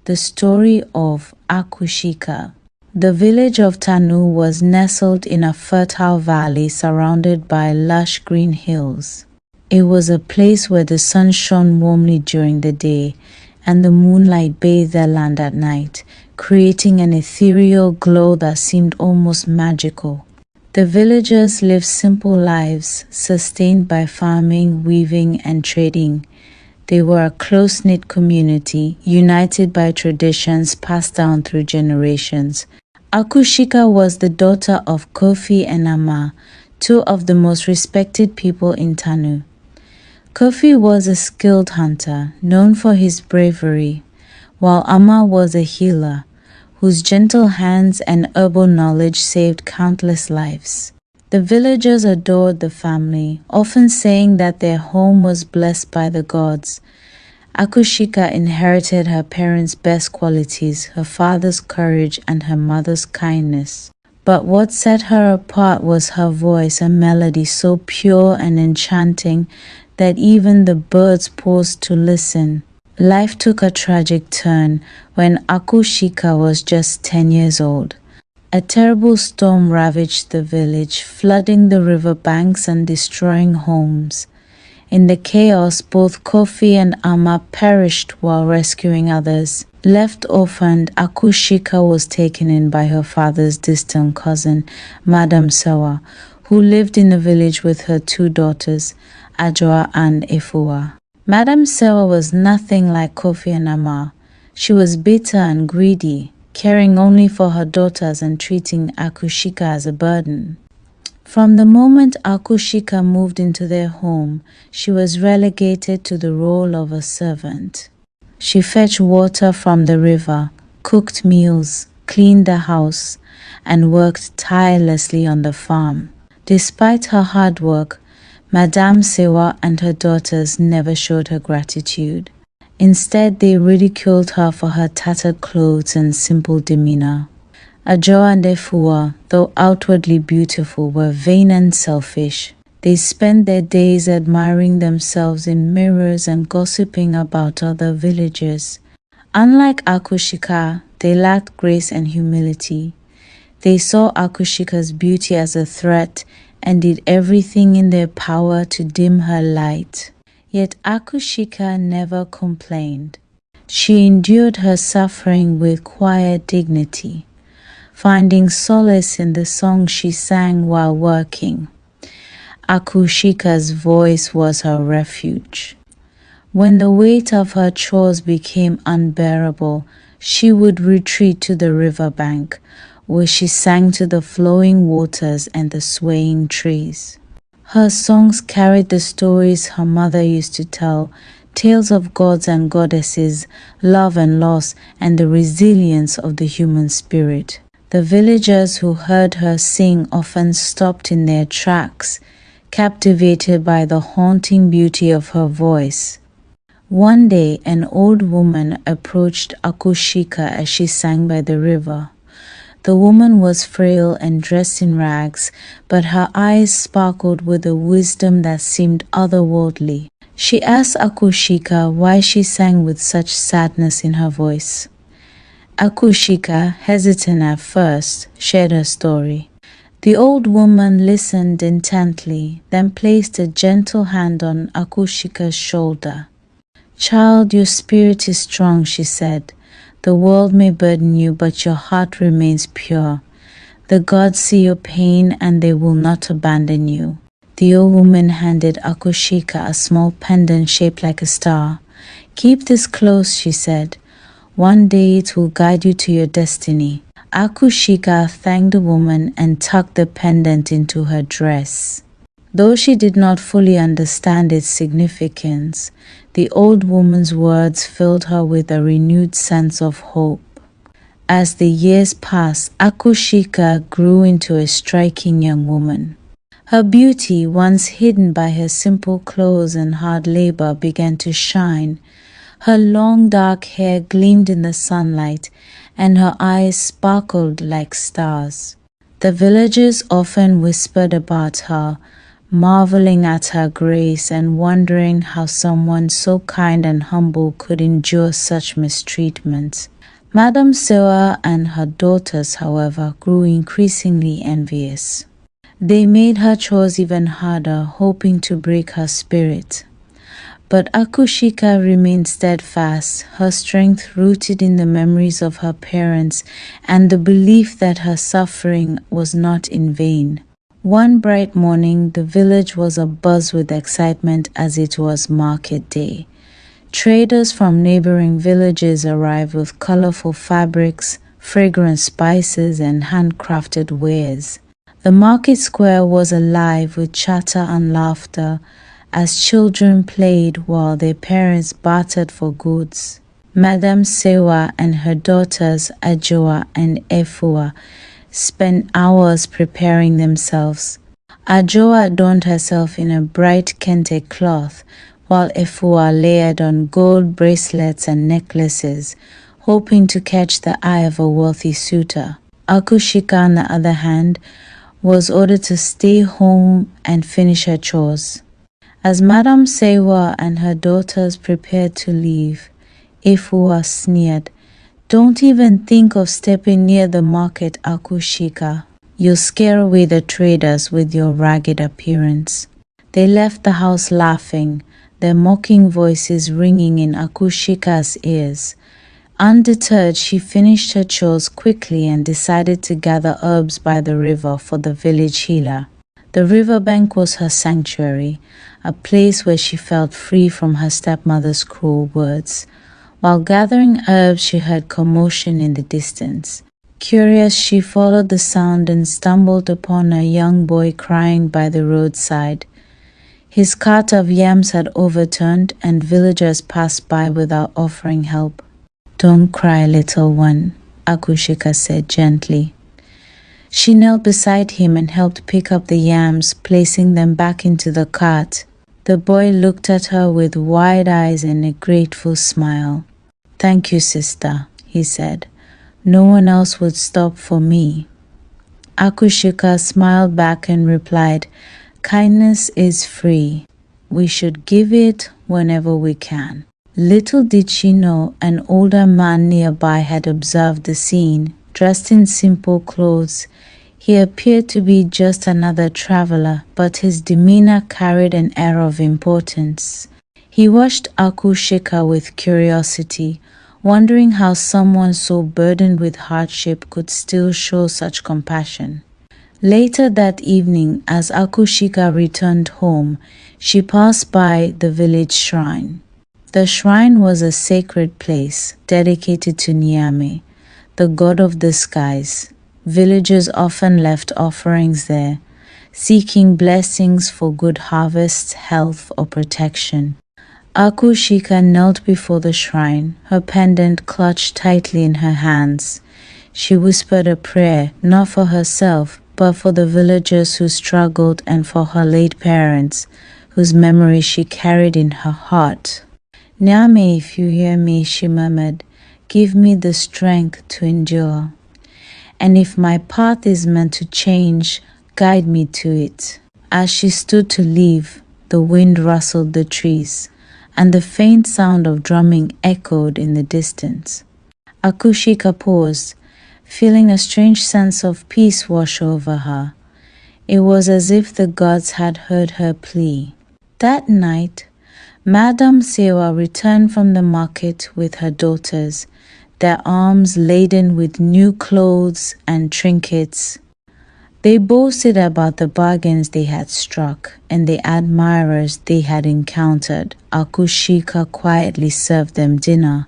The Story of Aku Shika. The village of Tanu was nestled in a fertile valley surrounded by lush green hills. It was a place where the sun shone warmly during the day and the moonlight bathed their land at night, creating an ethereal glow that seemed almost magical. The villagers lived simple lives, sustained by farming, weaving, and trading. They were a close-knit community, united by traditions passed down through generations. Aku Shika was the daughter of Kofi and Ama, two of the most respected people in Tanu. Kofi was a skilled hunter, known for his bravery, while Ama was a healer, whose gentle hands and herbal knowledge saved countless lives. The villagers adored the family, often saying that their home was blessed by the gods. Aku Shika inherited her parents' best qualities, her father's courage and her mother's kindness. But what set her apart was her voice, a melody so pure and enchanting that even the birds paused to listen. Life took a tragic turn when Aku Shika was just 10 years old. A terrible storm ravaged the village, flooding the river banks and destroying homes. In the chaos, both Kofi and Ama perished while rescuing others. Left orphaned, Aku Shika was taken in by her father's distant cousin, Madam Sewa, who lived in the village with her two daughters, Adjoa and Efua. Madam Sewa was nothing like Kofi and Ama. She was bitter and greedy, caring only for her daughters and treating Aku Shika as a burden. From the moment Aku Shika moved into their home, she was relegated to the role of a servant. She fetched water from the river, cooked meals, cleaned the house, and worked tirelessly on the farm. Despite her hard work, Madame Sewa and her daughters never showed her gratitude. Instead, they ridiculed her for her tattered clothes and simple demeanor. Adjoa and Efua, though outwardly beautiful, were vain and selfish. They spent their days admiring themselves in mirrors and gossiping about other villagers. Unlike Aku Shika, they lacked grace and humility. They saw Aku Shika's beauty as a threat and did everything in their power to dim her light. Yet Aku Shika never complained. She endured her suffering with quiet dignity, finding solace in the song she sang while working. Aku Shika's voice was her refuge. When the weight of her chores became unbearable, she would retreat to the riverbank, where she sang to the flowing waters and the swaying trees. Her songs carried the stories her mother used to tell, tales of gods and goddesses, love and loss, and the resilience of the human spirit. The villagers who heard her sing often stopped in their tracks, captivated by the haunting beauty of her voice. One day, an old woman approached Aku Shika as she sang by the river. The woman was frail and dressed in rags, but her eyes sparkled with a wisdom that seemed otherworldly. She asked Aku Shika why she sang with such sadness in her voice. Aku Shika, hesitant at first, shared her story. The old woman listened intently, then placed a gentle hand on Aku Shika's shoulder. "Child, your spirit is strong," she said. "The world may burden you, but your heart remains pure. The gods see your pain and they will not abandon you." The old woman handed Aku Shika a small pendant shaped like a star. "Keep this close," she said. "One day it will guide you to your destiny." Aku Shika thanked the woman and tucked the pendant into her dress. Though she did not fully understand its significance, the old woman's words filled her with a renewed sense of hope. As the years passed, Aku Shika grew into a striking young woman. Her beauty, once hidden by her simple clothes and hard labor, began to shine. Her long dark hair gleamed in the sunlight, and her eyes sparkled like stars. The villagers often whispered about her, marveling at her grace and wondering how someone so kind and humble could endure such mistreatment. Madame Sewa and her daughters, however, grew increasingly envious. They made her chores even harder, hoping to break her spirit. But Aku Shika remained steadfast, her strength rooted in the memories of her parents and the belief that her suffering was not in vain. One bright morning, the village was abuzz with excitement as it was market day. Traders from neighboring villages arrived with colorful fabrics, fragrant spices, and handcrafted wares. The market square was alive with chatter and laughter as children played while their parents bartered for goods. Madame Sewa and her daughters Ajoa and Efua spent hours preparing themselves. Ajoa adorned herself in a bright kente cloth, while Efua layered on gold bracelets and necklaces, hoping to catch the eye of a wealthy suitor. Aku Shika, on the other hand, was ordered to stay home and finish her chores. As Madame Sewa and her daughters prepared to leave, Efua sneered, "Don't even think of stepping near the market, Aku Shika. You'll scare away the traders with your ragged appearance." They left the house laughing, their mocking voices ringing in Aku Shika's ears. Undeterred, she finished her chores quickly and decided to gather herbs by the river for the village healer. The riverbank was her sanctuary, a place where she felt free from her stepmother's cruel words. While gathering herbs, she heard commotion in the distance. Curious, she followed the sound and stumbled upon a young boy crying by the roadside. His cart of yams had overturned, and villagers passed by without offering help. "Don't cry, little one," Aku Shika said gently. She knelt beside him and helped pick up the yams, placing them back into the cart. The boy looked at her with wide eyes and a grateful smile. "Thank you, sister," he said. "No one else would stop for me." Aku Shika smiled back and replied, "Kindness is free. We should give it whenever we can." Little did she know an older man nearby had observed the scene. Dressed in simple clothes, he appeared to be just another traveler, but his demeanor carried an air of importance. He watched Aku Shika with curiosity, wondering how someone so burdened with hardship could still show such compassion. Later that evening, as Aku Shika returned home, she passed by the village shrine. The shrine was a sacred place dedicated to Nyame, the god of the skies. Villagers often left offerings there, seeking blessings for good harvests, health, or protection. Aku Shika knelt before the shrine, her pendant clutched tightly in her hands. She whispered a prayer, not for herself, but for the villagers who struggled and for her late parents, whose memory she carried in her heart. "Nyame, if you hear me," she murmured, "give me the strength to endure. And if my path is meant to change, guide me to it." As she stood to leave, the wind rustled the trees, and the faint sound of drumming echoed in the distance. Aku Shika paused, feeling a strange sense of peace wash over her. It was as if the gods had heard her plea. That night, Madame Sewa returned from the market with her daughters, their arms laden with new clothes and trinkets. They boasted about the bargains they had struck and the admirers they had encountered. Aku Shika quietly served them dinner,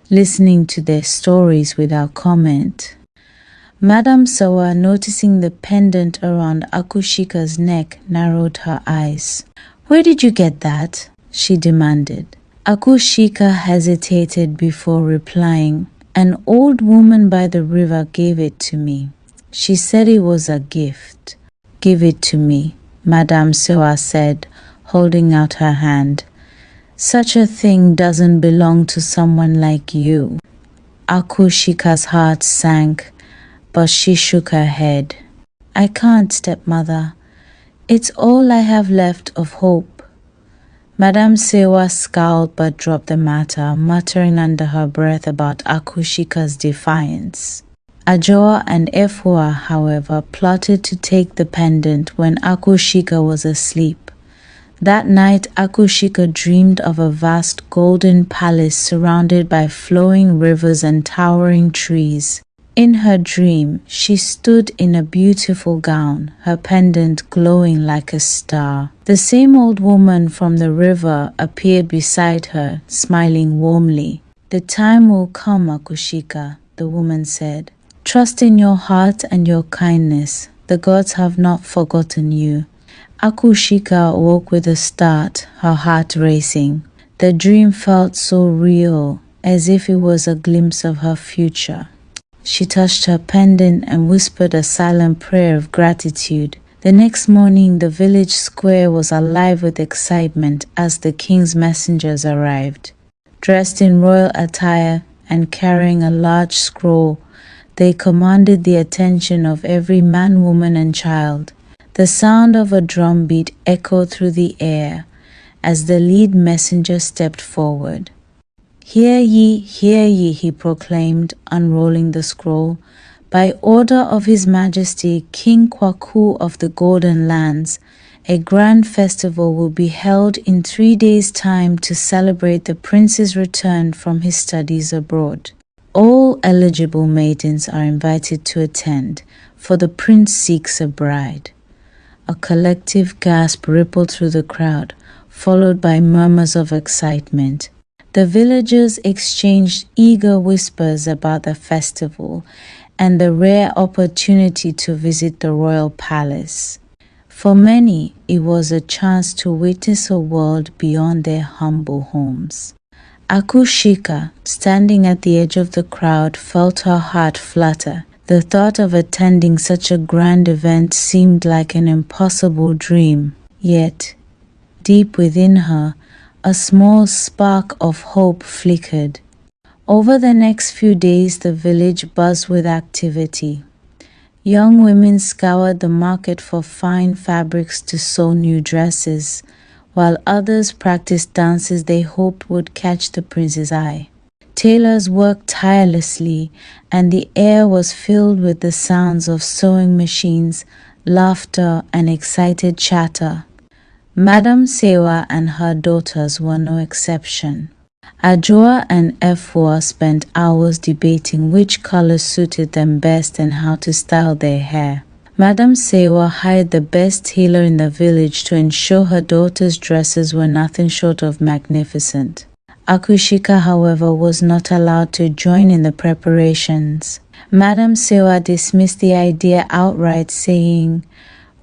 listening to their stories without comment. Madame Sewa, noticing the pendant around Aku Shika's neck, narrowed her eyes. "Where did you get that?" she demanded. Aku Shika hesitated before replying. "An old woman by the river gave it to me. She said it was a gift." "Give it to me," Madame Sewa said, holding out her hand. "Such a thing doesn't belong to someone like you." Aku Shika's heart sank, but she shook her head. "I can't, stepmother. It's all I have left of hope. Madame Sewa scowled but dropped the matter, muttering under her breath about Aku Shika's defiance. Ajoa and Efua, however, plotted to take the pendant when Aku Shika was asleep. That night, Aku Shika dreamed of a vast golden palace surrounded by flowing rivers and towering trees. In her dream, she stood in a beautiful gown, her pendant glowing like a star. The same old woman from the river appeared beside her, smiling warmly. "The time will come, Aku Shika," the woman said. "Trust in your heart and your kindness. The gods have not forgotten you." Aku Shika woke with a start, her heart racing. The dream felt so real, as if it was a glimpse of her future. She touched her pendant and whispered a silent prayer of gratitude. The next morning, the village square was alive with excitement as the king's messengers arrived. Dressed in royal attire and carrying a large scroll, they commanded the attention of every man, woman, and child. The sound of a drumbeat echoed through the air as the lead messenger stepped forward. Hear ye, he proclaimed, unrolling the scroll. "By order of His Majesty, King Kwaku of the Golden Lands, a grand festival will be held in 3 days' time to celebrate the prince's return from his studies abroad. All eligible maidens are invited to attend, for the prince seeks a bride." A collective gasp rippled through the crowd, followed by murmurs of excitement. The villagers exchanged eager whispers about the festival and the rare opportunity to visit the royal palace. For many, it was a chance to witness a world beyond their humble homes. Aku Shika, standing at the edge of the crowd, felt her heart flutter. The thought of attending such a grand event seemed like an impossible dream. Yet, deep within her, a small spark of hope flickered. Over the next few days, the village buzzed with activity. Young women scoured the market for fine fabrics to sew new dresses, while others practiced dances they hoped would catch the prince's eye. Tailors worked tirelessly, and the air was filled with the sounds of sewing machines, laughter, and excited chatter. Madame Sewa and her daughters were no exception. Ajoa and Efua spent hours debating which color suited them best and how to style their hair. Madame Sewa hired the best tailor in the village to ensure her daughters' dresses were nothing short of magnificent. Aku Shika, however, was not allowed to join in the preparations. Madame Sewa dismissed the idea outright, saying,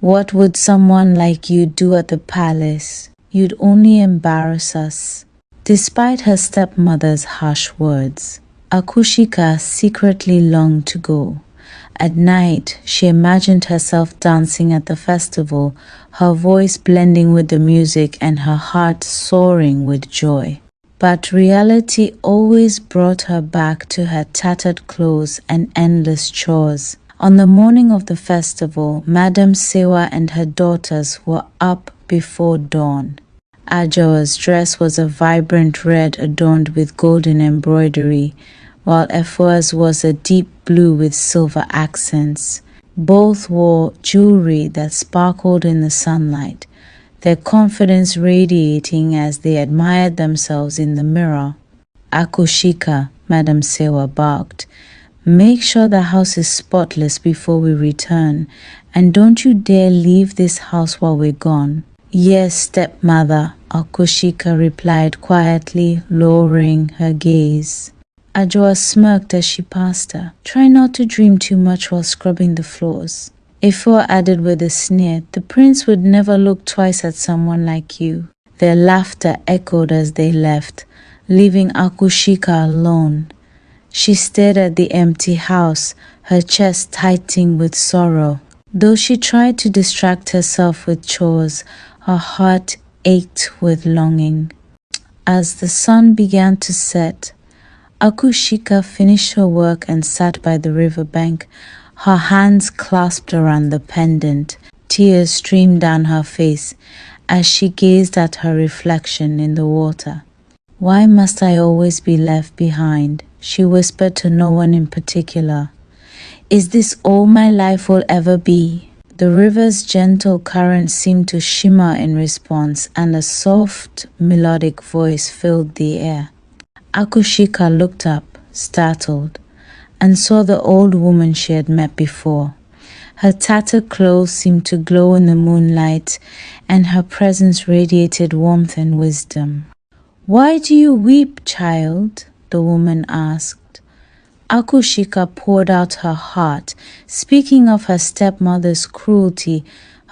"What would someone like you do at the palace? You'd only embarrass us." Despite her stepmother's harsh words, Aku Shika secretly longed to go. At night, she imagined herself dancing at the festival, her voice blending with the music and her heart soaring with joy. But reality always brought her back to her tattered clothes and endless chores. On the morning of the festival, Madame Sewa and her daughters were up before dawn. Ajoa's dress was a vibrant red adorned with golden embroidery, while Efua's was a deep blue with silver accents. Both wore jewelry that sparkled in the sunlight, their confidence radiating as they admired themselves in the mirror. "Aku Shika," Madame Sewa barked. "Make sure the house is spotless before we return, and don't you dare leave this house while we're gone." "Yes, stepmother," Aku Shika replied quietly, lowering her gaze. Ajoa smirked as she passed her. "Try not to dream too much while scrubbing the floors." Efua added with a sneer, "The prince would never look twice at someone like you." Their laughter echoed as they left, leaving Aku Shika alone. She stared at the empty house, her chest tightening with sorrow. Though she tried to distract herself with chores, her heart ached with longing. As the sun began to set, Aku Shika finished her work and sat by the riverbank, her hands clasped around the pendant. tears streamed down her face as she gazed at her reflection in the water. "Why must I always be left behind?" she whispered to no one in particular. "Is this all my life will ever be?" The river's gentle current seemed to shimmer in response, and a soft, melodic voice filled the air. Aku Shika looked up, startled, and saw the old woman she had met before. Her tattered clothes seemed to glow in the moonlight, and her presence radiated warmth and wisdom. "Why do you weep, child?" the woman asked. Aku Shika poured out her heart, speaking of her stepmother's cruelty,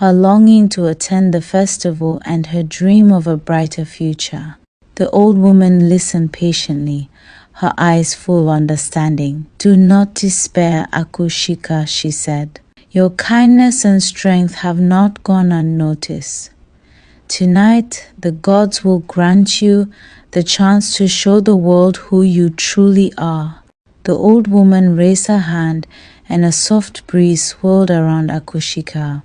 her longing to attend the festival, and her dream of a brighter future. The old woman listened patiently, her eyes full of understanding. "Do not despair, Aku Shika," she said. "Your kindness and strength have not gone unnoticed. Tonight, the gods will grant you the chance to show the world who you truly are." The old woman raised her hand, and a soft breeze swirled around Aku Shika.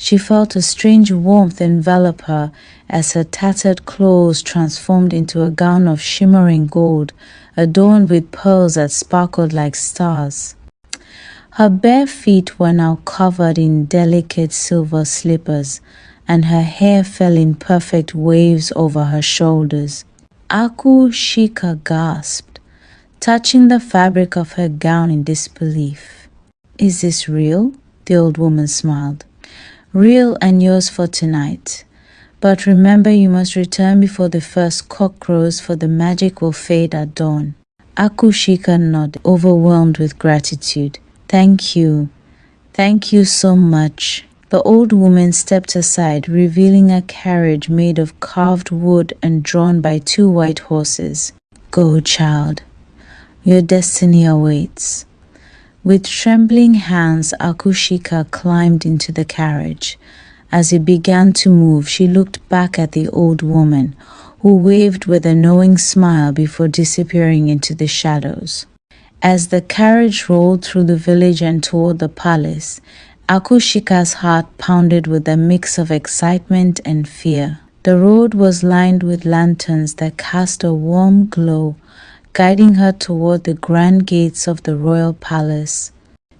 She felt a strange warmth envelop her as her tattered clothes transformed into a gown of shimmering gold, adorned with pearls that sparkled like stars. Her bare feet were now covered in delicate silver slippers, and her hair fell in perfect waves over her shoulders. Aku Shika gasped, touching the fabric of her gown in disbelief. "Is this real?" the old woman smiled. "Real and yours for tonight. But remember, you must return before the first cock crows, for the magic will fade at dawn." Aku Shika nodded, overwhelmed with gratitude. "Thank you. Thank you so much." The old woman stepped aside, revealing a carriage made of carved wood and drawn by 2 white horses. "Go, child. Your destiny awaits." With trembling hands, Aku Shika climbed into the carriage. As it began to move, she looked back at the old woman, who waved with a knowing smile before disappearing into the shadows. As the carriage rolled through the village and toward the palace, Aku Shika's heart pounded with a mix of excitement and fear. The road was lined with lanterns that cast a warm glow, guiding her toward the grand gates of the royal palace.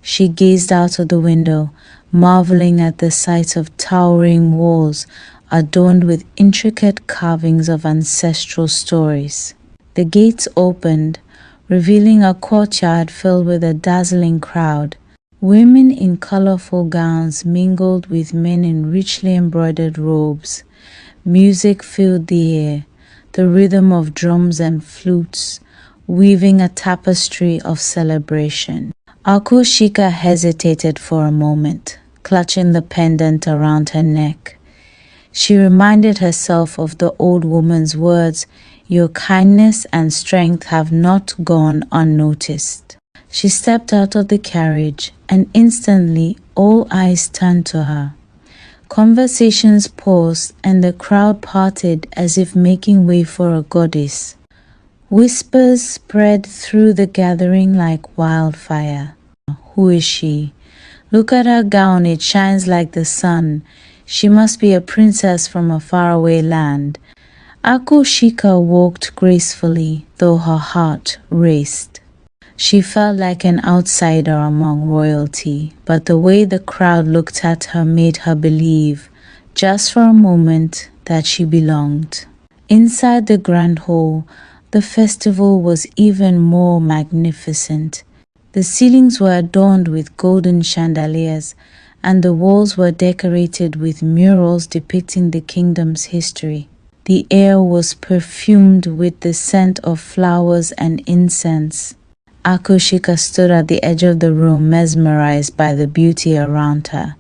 She gazed out of the window, marveling at the sight of towering walls adorned with intricate carvings of ancestral stories. The gates opened, revealing a courtyard filled with a dazzling crowd. Women in colorful gowns mingled with men in richly embroidered robes. Music filled the air, the rhythm of drums and flutes, weaving a tapestry of celebration. Aku Shika hesitated for a moment, clutching the pendant around her neck. She reminded herself of the old woman's words, "Your kindness and strength have not gone unnoticed." She stepped out of the carriage, and instantly all eyes turned to her. Conversations paused, and the crowd parted as if making way for a goddess. Whispers spread through the gathering like wildfire. "Who is she? Look at her gown, it shines like the sun. She must be a princess from a faraway land." Aku Shika walked gracefully, though her heart raced. She felt like an outsider among royalty, but the way the crowd looked at her made her believe, just for a moment, that she belonged. Inside the grand hall, the festival was even more magnificent. The ceilings were adorned with golden chandeliers, and the walls were decorated with murals depicting the kingdom's history. The air was perfumed with the scent of flowers and incense. Aku Shika stood at the edge of the room, mesmerized by the beauty around her.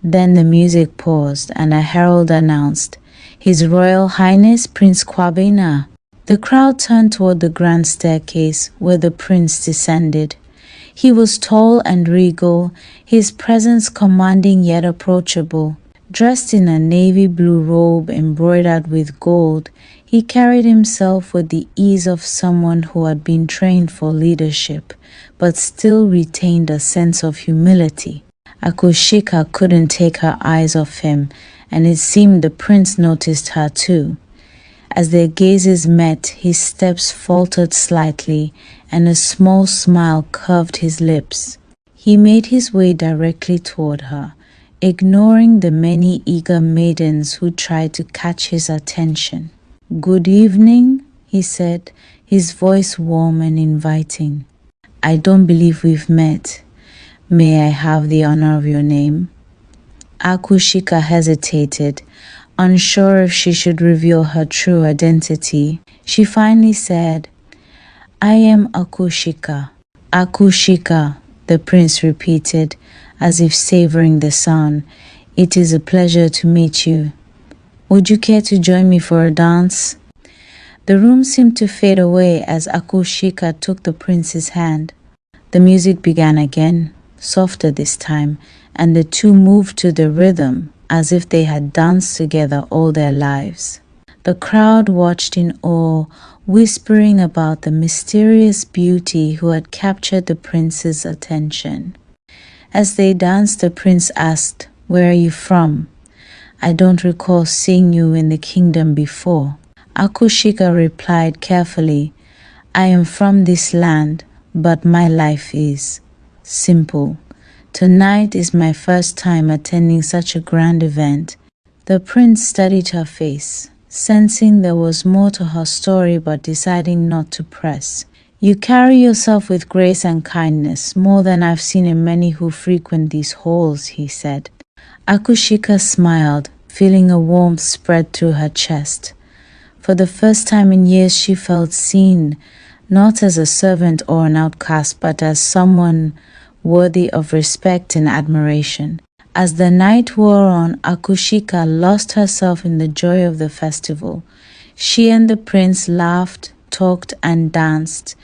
Then the music paused, and a herald announced, "His Royal Highness Prince Kwabena." The crowd turned toward the grand staircase, where the prince descended. He was tall and regal, his presence commanding yet approachable. Dressed in a navy blue robe embroidered with gold, he carried himself with the ease of someone who had been trained for leadership, but still retained a sense of humility. Aku Shika couldn't take her eyes off him, and it seemed the prince noticed her too. As their gazes met, his steps faltered slightly, and a small smile curved his lips. He made his way directly toward her, ignoring the many eager maidens who tried to catch his attention. "Good evening," he said, his voice warm and inviting. "I don't believe we've met. May I have the honor of your name?" Aku Shika hesitated, unsure if she should reveal her true identity. She finally said, "I am Aku Shika." "Aku Shika," the prince repeated, as if savoring the sound. "It is a pleasure to meet you. Would you care to join me for a dance?" The room seemed to fade away as Aku Shika took the prince's hand. The music began again, softer this time, and the two moved to the rhythm as if they had danced together all their lives. The crowd watched in awe, whispering about the mysterious beauty who had captured the prince's attention. As they danced, the prince asked, "Where are you from? I don't recall seeing you in the kingdom before." Aku Shika replied carefully, "I am from this land, but my life is simple. Tonight is my first time attending such a grand event." The prince studied her face, sensing there was more to her story but deciding not to press. "You carry yourself with grace and kindness, more than I've seen in many who frequent these halls," he said. Aku Shika smiled, feeling a warmth spread through her chest. For the first time in years she felt seen, not as a servant or an outcast, but as someone worthy of respect and admiration. As the night wore on, Aku Shika lost herself in the joy of the festival. She and the prince laughed, talked, and danced,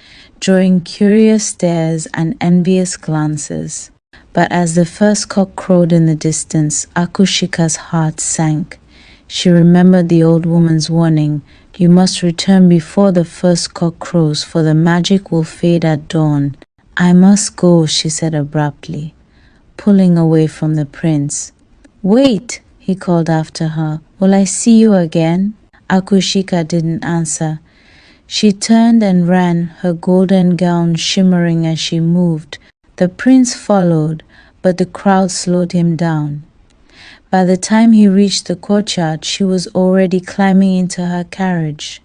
drawing curious stares and envious glances. But as the first cock crowed in the distance, Aku Shika's heart sank. She remembered the old woman's warning, "You must return before the first cock crows, for the magic will fade at dawn." "I must go," she said abruptly, pulling away from the prince. "Wait," he called after her. "Will I see you again?" Aku Shika didn't answer. She turned and ran, her golden gown shimmering as she moved. The prince followed, but the crowd slowed him down. By the time he reached the courtyard, she was already climbing into her carriage.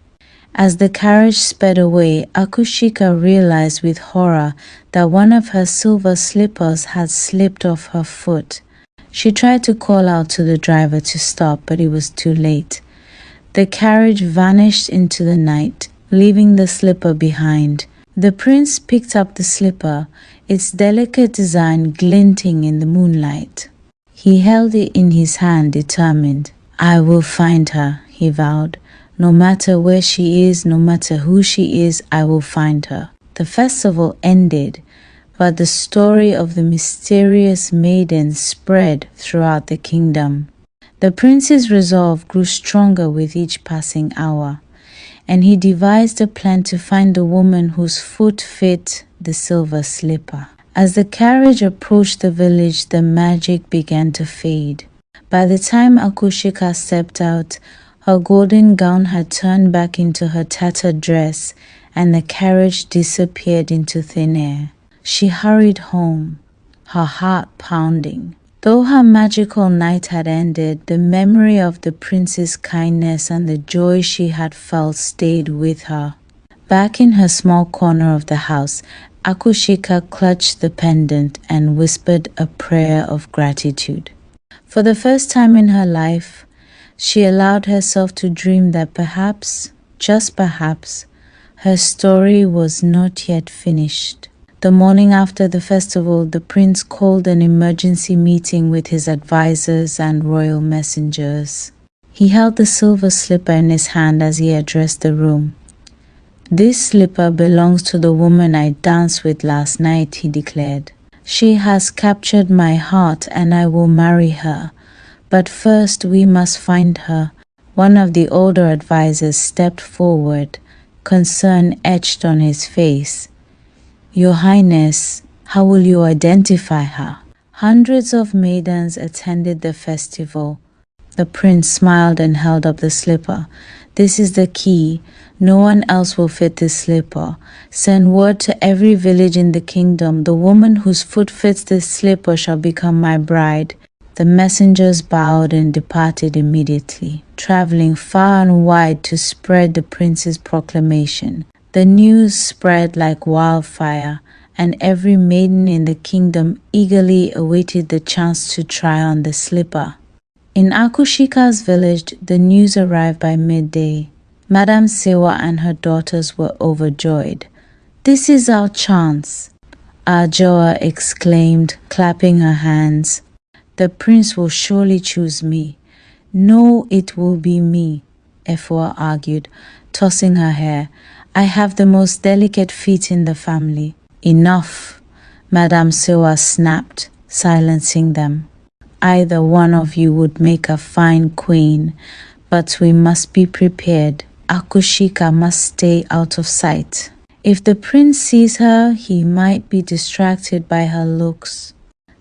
As the carriage sped away, Aku Shika realized with horror that one of her silver slippers had slipped off her foot. She tried to call out to the driver to stop, but it was too late. The carriage vanished into the night, leaving the slipper behind. The prince picked up the slipper, its delicate design glinting in the moonlight. He held it in his hand, determined. "I will find her," he vowed. "No matter where she is, no matter who she is, I will find her." The festival ended, but the story of the mysterious maiden spread throughout the kingdom. The prince's resolve grew stronger with each passing hour, and he devised a plan to find the woman whose foot fit the silver slipper. As the carriage approached the village, the magic began to fade. By the time Aku Shika stepped out, her golden gown had turned back into her tattered dress, and the carriage disappeared into thin air. She hurried home, her heart pounding. Though her magical night had ended, the memory of the prince's kindness and the joy she had felt stayed with her. Back in her small corner of the house, Aku Shika clutched the pendant and whispered a prayer of gratitude. For the first time in her life, she allowed herself to dream that perhaps, just perhaps, her story was not yet finished. The morning after the festival, the prince called an emergency meeting with his advisors and royal messengers. He held the silver slipper in his hand as he addressed the room. "This slipper belongs to the woman I danced with last night," he declared. "She has captured my heart and I will marry her. But first we must find her." One of the older advisors stepped forward, concern etched on his face. "Your Highness, how will you identify her?" Hundreds of maidens attended the festival. The prince smiled and held up the slipper. "This is the key. No one else will fit this slipper. Send word to every village in the kingdom. The woman whose foot fits this slipper shall become my bride." The messengers bowed and departed immediately, traveling far and wide to spread the prince's proclamation. The news spread like wildfire, and every maiden in the kingdom eagerly awaited the chance to try on the slipper. In Aku Shika's village, the news arrived by midday. Madame Sewa and her daughters were overjoyed. "This is our chance," Ajoa exclaimed, clapping her hands. "The prince will surely choose me." "No, it will be me," Efua argued, tossing her hair. "I have the most delicate feet in the family." "Enough," Madame Sewa snapped, silencing them. "Either one of you would make a fine queen, but we must be prepared. Aku Shika must stay out of sight. If the prince sees her, he might be distracted by her looks."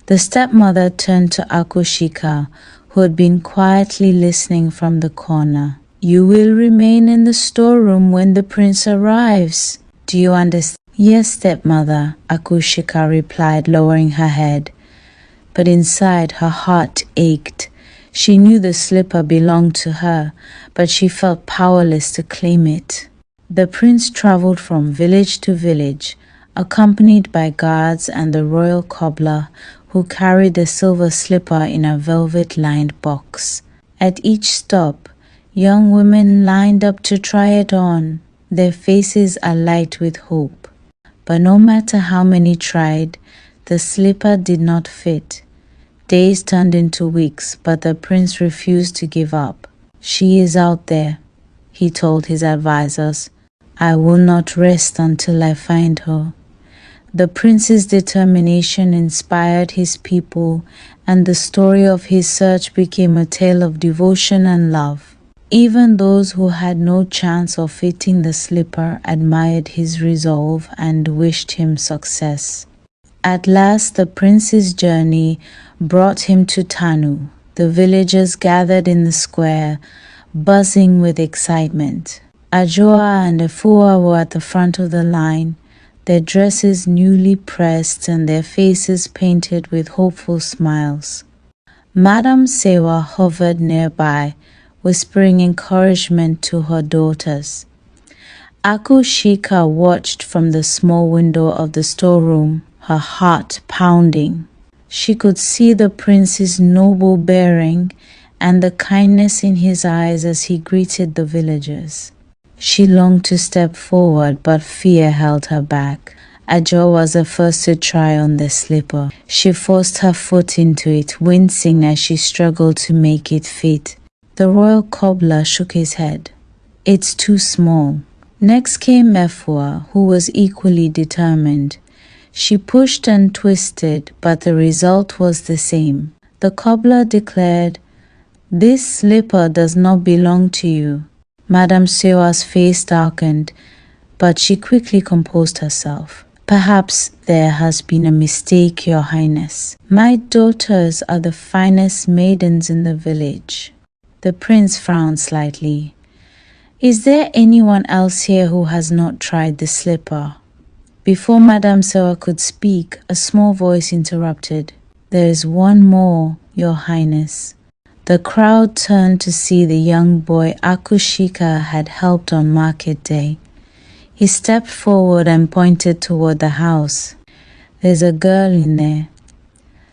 The stepmother turned to Aku Shika, who had been quietly listening from the corner. "You will remain in the storeroom when the prince arrives. Do you understand?" "Yes, stepmother," Aku Shika replied, lowering her head. But inside her heart ached. She knew the slipper belonged to her, but she felt powerless to claim it. The prince traveled from village to village, accompanied by guards and the royal cobbler who carried the silver slipper in a velvet-lined box. At each stop, young women lined up to try it on, their faces alight with hope. But no matter how many tried, the slipper did not fit. Days turned into weeks, but the prince refused to give up. "She is out there," he told his advisors. "I will not rest until I find her." The prince's determination inspired his people, and the story of his search became a tale of devotion and love. Even those who had no chance of fitting the slipper admired his resolve and wished him success. At last, the prince's journey brought him to Tanu. The villagers gathered in the square, buzzing with excitement. Ajoa and Efua were at the front of the line, their dresses newly pressed and their faces painted with hopeful smiles. Madame Sewa hovered nearby, whispering encouragement to her daughters. Aku Shika watched from the small window of the storeroom, her heart pounding. She could see the prince's noble bearing and the kindness in his eyes as he greeted the villagers. She longed to step forward, but fear held her back. Ajo was the first to try on the slipper. She forced her foot into it, wincing as she struggled to make it fit. The royal cobbler shook his head. "It's too small." Next came Efua, who was equally determined. She pushed and twisted, but the result was the same. The cobbler declared, "This slipper does not belong to you." Madame Sewa's face darkened, but she quickly composed herself. "Perhaps there has been a mistake, Your Highness. My daughters are the finest maidens in the village." The prince frowned slightly. "Is there anyone else here who has not tried the slipper?" Before Madame Sewa could speak, a small voice interrupted. "There is one more, Your Highness." The crowd turned to see the young boy Aku Shika had helped on market day. He stepped forward and pointed toward the house. "There's a girl in there.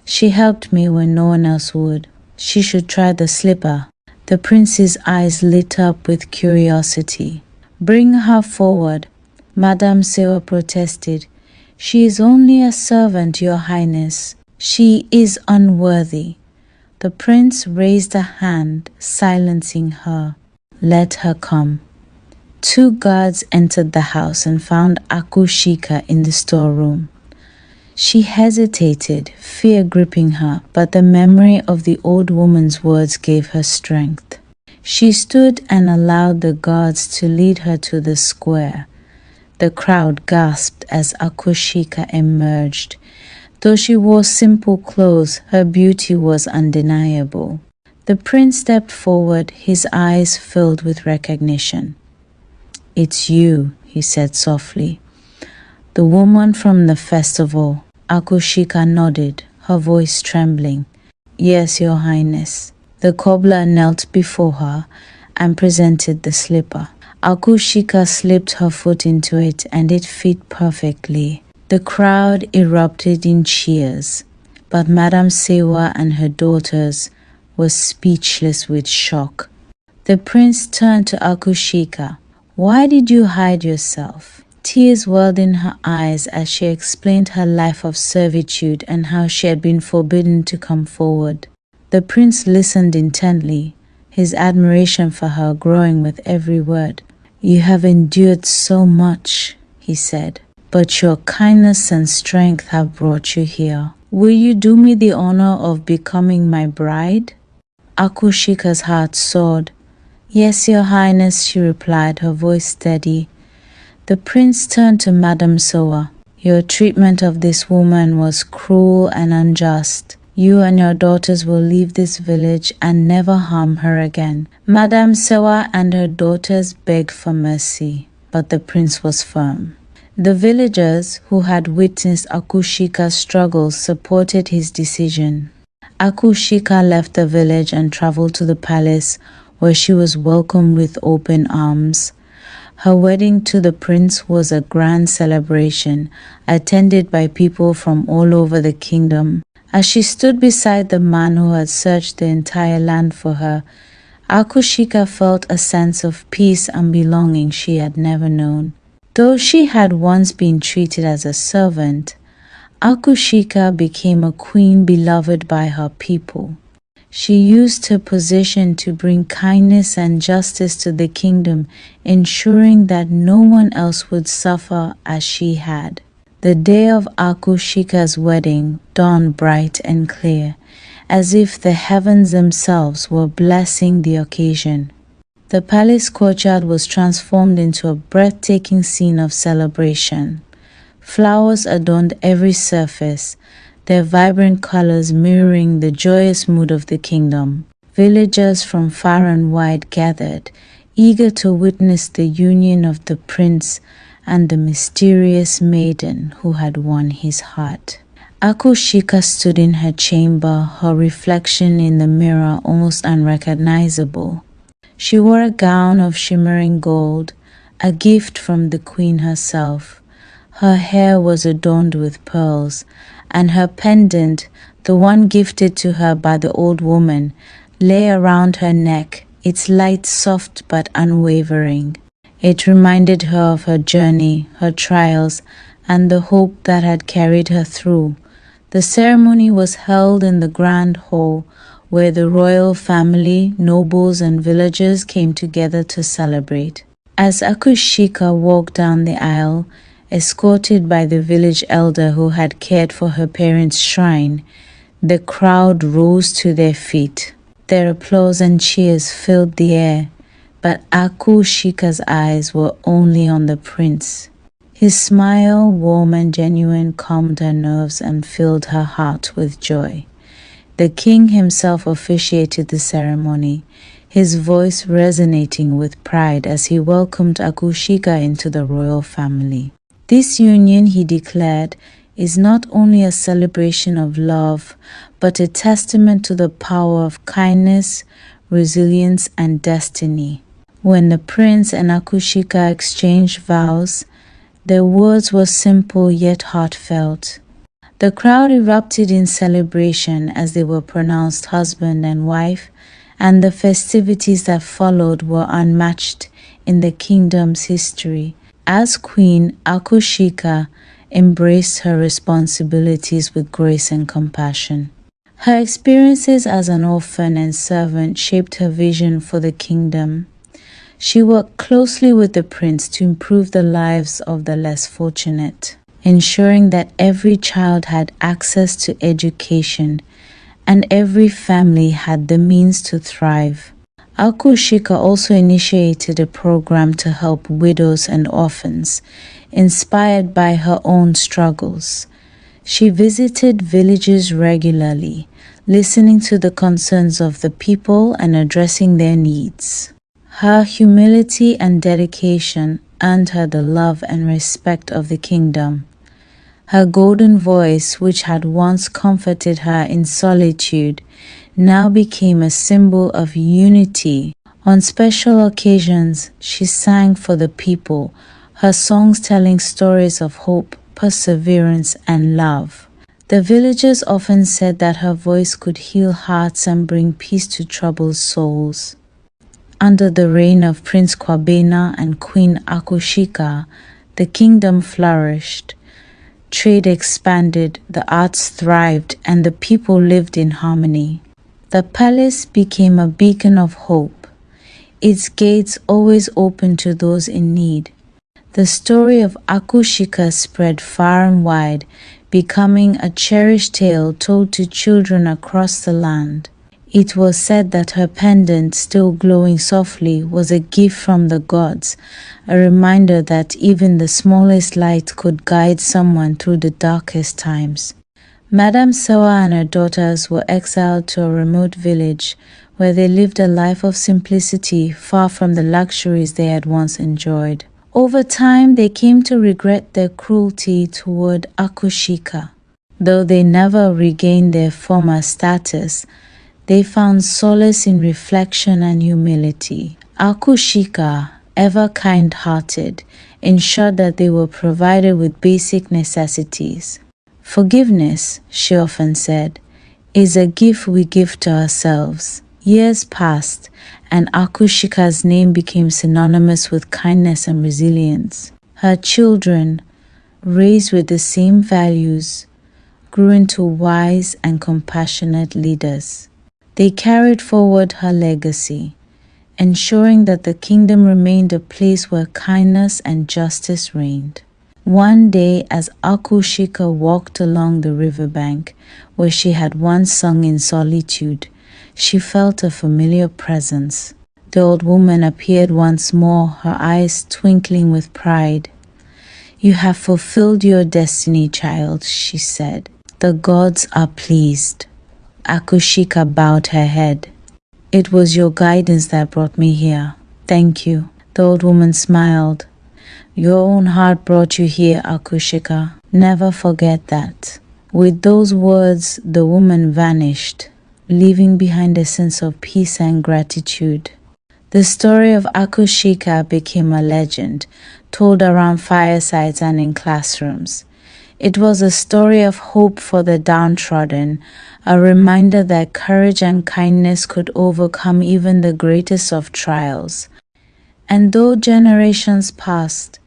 She helped me when no one else would. She should try the slipper." The prince's eyes lit up with curiosity. "Bring her forward," Madame Sewa protested. "She is only a servant, Your Highness. She is unworthy." The prince raised a hand, silencing her. "Let her come." Two guards entered the house and found Aku Shika in the storeroom. She hesitated, fear gripping her, but the memory of the old woman's words gave her strength. She stood and allowed the guards to lead her to the square. The crowd gasped as Aku Shika emerged. Though she wore simple clothes, her beauty was undeniable. The prince stepped forward, his eyes filled with recognition. "It's you," he said softly. "The woman from the festival." Aku Shika nodded, her voice trembling. "Yes, Your Highness." The cobbler knelt before her and presented the slipper. Aku Shika slipped her foot into it and it fit perfectly. The crowd erupted in cheers, but Madame Sewa and her daughters were speechless with shock. The prince turned to Aku Shika. "Why did you hide yourself?" Tears welled in her eyes as she explained her life of servitude and how she had been forbidden to come forward. The prince listened intently, his admiration for her growing with every word. "You have endured so much," he said, "but your kindness and strength have brought you here. Will you do me the honor of becoming my bride?" Aku Shika's heart soared. "Yes, Your Highness," she replied, her voice steady. The prince turned to Madame Sewa. "Your treatment of this woman was cruel and unjust. You and your daughters will leave this village and never harm her again." Madame Sewa and her daughters begged for mercy, but the prince was firm. The villagers who had witnessed Aku Shika's struggles supported his decision. Aku Shika left the village and traveled to the palace, where she was welcomed with open arms. Her wedding to the prince was a grand celebration, attended by people from all over the kingdom. As she stood beside the man who had searched the entire land for her, Aku Shika felt a sense of peace and belonging she had never known. Though she had once been treated as a servant, Aku Shika became a queen beloved by her people. She used her position to bring kindness and justice to the kingdom, ensuring that no one else would suffer as she had. The day of Aku Shika's wedding dawned bright and clear, as if the heavens themselves were blessing the occasion. The palace courtyard was transformed into a breathtaking scene of celebration. Flowers adorned every surface, their vibrant colors mirroring the joyous mood of the kingdom. Villagers from far and wide gathered, eager to witness the union of the prince and the mysterious maiden who had won his heart. Aku Shika stood in her chamber, her reflection in the mirror almost unrecognizable. She wore a gown of shimmering gold, a gift from the queen herself. Her hair was adorned with pearls, and her pendant, the one gifted to her by the old woman, lay around her neck, its light soft but unwavering. It reminded her of her journey, her trials, and the hope that had carried her through. The ceremony was held in the grand hall, where the royal family, nobles, and villagers came together to celebrate. As Aku Shika walked down the aisle, escorted by the village elder who had cared for her parents' shrine, the crowd rose to their feet. Their applause and cheers filled the air, but Aku Shika's eyes were only on the prince. His smile, warm and genuine, calmed her nerves and filled her heart with joy. The king himself officiated the ceremony, his voice resonating with pride as he welcomed Aku Shika into the royal family. This union, he declared, is not only a celebration of love, but a testament to the power of kindness, resilience, and destiny. When the prince and Aku Shika exchanged vows, their words were simple yet heartfelt. The crowd erupted in celebration as they were pronounced husband and wife, and the festivities that followed were unmatched in the kingdom's history. As queen, Aku Shika embraced her responsibilities with grace and compassion. Her experiences as an orphan and servant shaped her vision for the kingdom. She worked closely with the prince to improve the lives of the less fortunate, ensuring that every child had access to education and every family had the means to thrive. Aku Shika also initiated a program to help widows and orphans, inspired by her own struggles. She visited villages regularly, listening to the concerns of the people and addressing their needs. Her humility and dedication earned her the love and respect of the kingdom. Her golden voice, which had once comforted her in solitude, now became a symbol of unity. On special occasions, she sang for the people, her songs telling stories of hope, perseverance, and love. The villagers often said that her voice could heal hearts and bring peace to troubled souls. Under the reign of Prince Kwabena and Queen Aku Shika, the kingdom flourished. Trade expanded, the arts thrived, and the people lived in harmony. The palace became a beacon of hope, its gates always open to those in need. The story of Aku Shika spread far and wide, becoming a cherished tale told to children across the land. It was said that her pendant, still glowing softly, was a gift from the gods, a reminder that even the smallest light could guide someone through the darkest times. Madame Sewa and her daughters were exiled to a remote village where they lived a life of simplicity, far from the luxuries they had once enjoyed. Over time, they came to regret their cruelty toward Aku Shika. Though they never regained their former status, they found solace in reflection and humility. Aku Shika, ever kind-hearted, ensured that they were provided with basic necessities. Forgiveness, she often said, is a gift we give to ourselves. Years passed, and Aku Shika's name became synonymous with kindness and resilience. Her children, raised with the same values, grew into wise and compassionate leaders. They carried forward her legacy, ensuring that the kingdom remained a place where kindness and justice reigned. One day, as Aku Shika walked along the riverbank where she had once sung in solitude, she felt a familiar presence. The old woman appeared once more, her eyes twinkling with pride. "You have fulfilled your destiny, child," she said. "The gods are pleased." Aku Shika bowed her head. "It was your guidance that brought me here. Thank you." The old woman smiled. "Your own heart brought you here, Aku Shika. Never forget that." With those words, the woman vanished, leaving behind a sense of peace and gratitude. The story of Aku Shika became a legend, told around firesides and in classrooms. It was a story of hope for the downtrodden, a reminder that courage and kindness could overcome even the greatest of trials. And though generations passed,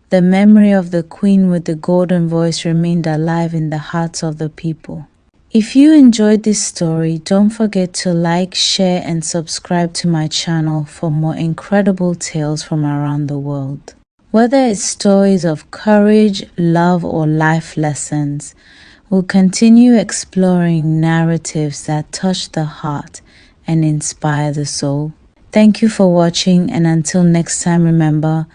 the memory of the queen with the golden voice remained alive in the hearts of the people. If you enjoyed this story, don't forget to like, share, and subscribe to my channel for more incredible tales from around the world. Whether it's stories of courage, love, or life lessons, we'll continue exploring narratives that touch the heart and inspire the soul. Thank you for watching, and until next time, remember,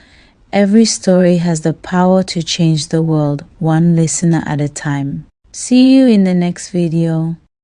every story has the power to change the world, one listener at a time. See you in the next video.